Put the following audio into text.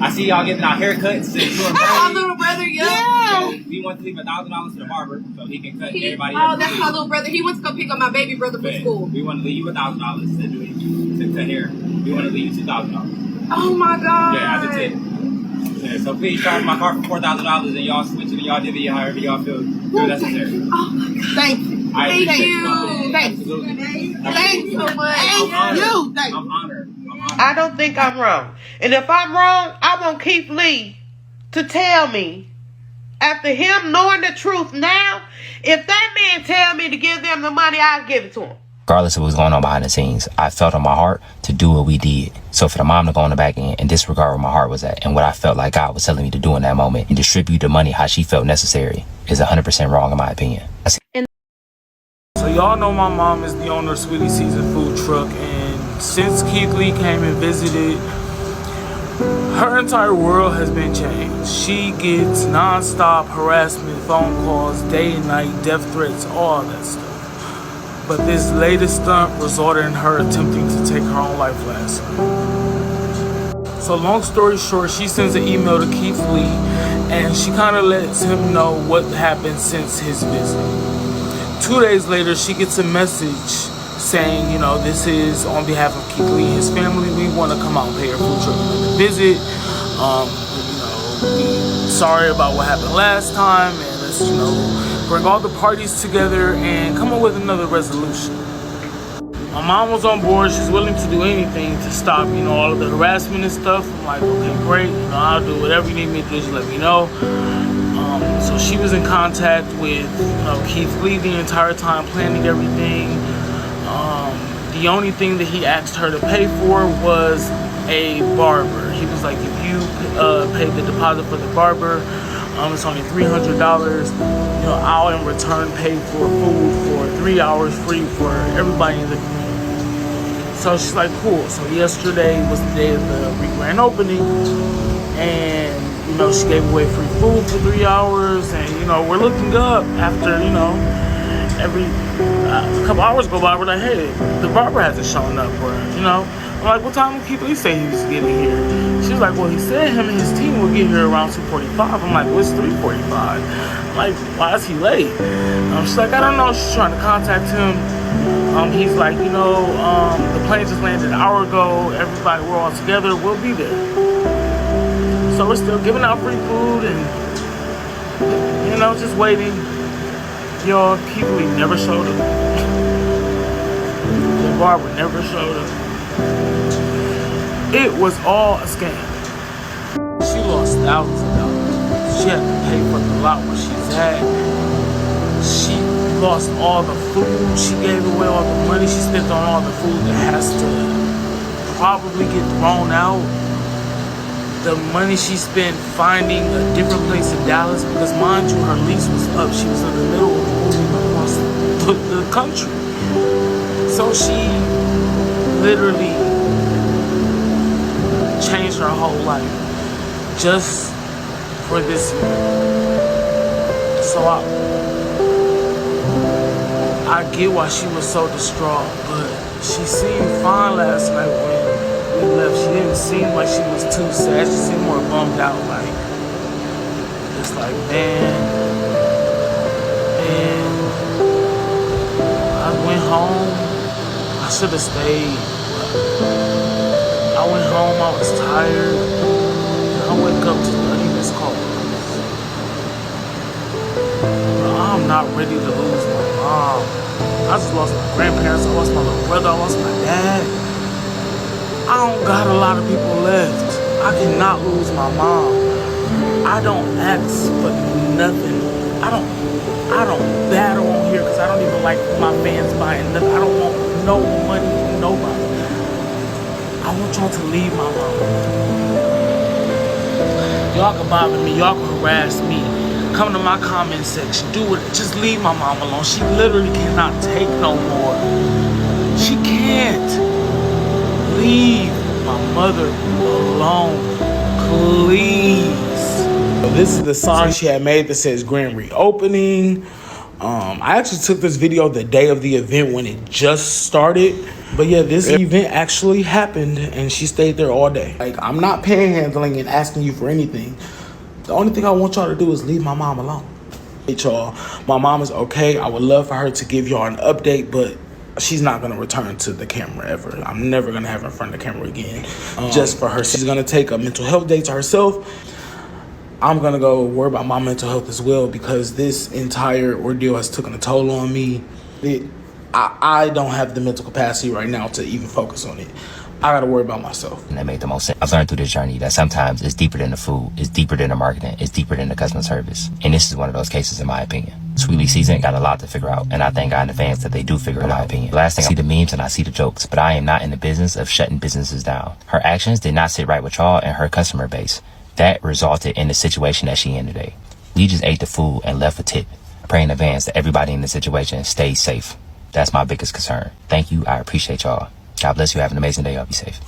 I see y'all giving out haircuts to doing My little brother, yeah. So we want to leave $1,000 to the barber so he can cut everybody. Oh, that's my little brother. He went to go pick up my baby brother from school. We want to leave you $1,000 to cut hair. We want to leave you $2,000. Oh my God. Yeah, that's it. Yeah, so please charge my car for $4,000 and y'all switch it and y'all divvy it however y'all feel necessary. Oh my God. Thank you. Thank you. Absolutely. Thanks so much. I'm honored. I don't think I'm wrong. And if I'm wrong, I want Keith Lee to tell me, after him knowing the truth now, if that man tell me to give them the money, I'll give it to him. Regardless of what's going on behind the scenes, I felt in my heart to do what we did. So for the mom to go on the back end and disregard where my heart was at and what I felt like God was telling me to do in that moment and distribute the money how she felt necessary is 100% wrong in my opinion. So y'all know my mom is the owner of Sweetie Season Food Truck, and since Keith Lee came and visited, her entire world has been changed. She gets non-stop harassment, phone calls, day and night, death threats, all that stuff. But this latest stunt resulted in her attempting to take her own life last night. So long story short, she sends an email to Keith Lee and she kind of lets him know what happened since his visit. 2 days later, she gets a message saying, you know, this is on behalf of Keith Lee and his family. We want to come out and pay our food truck and visit. We sorry about what happened last time, and let's, you know, bring all the parties together and come up with another resolution. My mom was on board. She's willing to do anything to stop, you know, all of the harassment and stuff. I'm like, okay, great. You know, I'll do whatever you need me to do. Just let me know. So she was in contact with, you know, Keith Lee the entire time, planning everything. The only thing that he asked her to pay for was a barber. He was like, if you pay the deposit for the barber, it's only $300. You know, I'll in return pay for food for 3 hours free for everybody in the community. So she's like, cool. So yesterday was the day of the grand opening, and you know, she gave away free food for 3 hours, and you know, we're looking up after, you know, every a couple hours go by, we're like, hey, the barber hasn't shown up, or you know, I'm like, what time did Keith Lee say he was getting here? She was like, well, he said him and his team will get here around 2:45. I'm like, well, it's 3:45. I'm like, why is he late? She's like, I don't know. She's trying to contact him. He's like, you know, the plane just landed an hour ago. Everybody, we're all together. We'll be there. So we're still giving out free food and, you know, just waiting. Y'all, Keith Lee never showed up. The barber never showed up. It was all a scam. She lost thousands of dollars. She had to pay for the lot where she's at. She lost all the food. She gave away all the money she spent on all the food that has to probably get thrown out. The money she spent finding a different place in Dallas, because mind you, her lease was up. She was in the middle of moving across the country. So she literally changed her whole life just for this year. So I get why she was so distraught, but she seemed fine last night when we left. She didn't seem like she was too sad. She seemed more bummed out, like, it's like, man. And I went home. I should have stayed. I went home, I was tired. I wake up to 30 missed calls. I'm not ready to lose my mom. I just lost my grandparents, I lost my little brother, I lost my dad. I don't got a lot of people left. I cannot lose my mom. I don't ask for nothing. I don't battle on here because I don't even like my fans buying nothing. I don't want no money from nobody. I want y'all to leave my mama. Y'all can bother me, y'all can harass me. Come to my comment section, do it. Just leave my mom alone. She literally cannot take no more. She can't. Leave my mother alone, please. This is the song she had made that says grand reopening. I actually took this video the day of the event when it just started. But yeah, this event actually happened and she stayed there all day. Like, I'm not panhandling and asking you for anything. The only thing I want y'all to do is leave my mom alone. Hey, y'all, my mom is okay. I would love for her to give y'all an update, but she's not going to return to the camera ever. I'm never going to have her in front of the camera again. Just for her. She's going to take a mental health day to herself. I'm going to go worry about my mental health as well, because this entire ordeal has taken a toll on me. I don't have the mental capacity right now to even focus on it. I got to worry about myself. And that made the most sense. I've learned through this journey that sometimes it's deeper than the food, it's deeper than the marketing, it's deeper than the customer service. And this is one of those cases, in my opinion. Sweetly Seasoned got a lot to figure out, and I thank God in advance that they do figure it out. In my opinion. Last thing, I see the memes and I see the jokes, but I am not in the business of shutting businesses down. Her actions did not sit right with y'all and her customer base. That resulted in the situation that she in today. We just ate the food and left a tip. I pray in advance that everybody in the situation stays safe. That's my biggest concern. Thank you. I appreciate y'all. God bless you. Have an amazing day. Y'all be safe.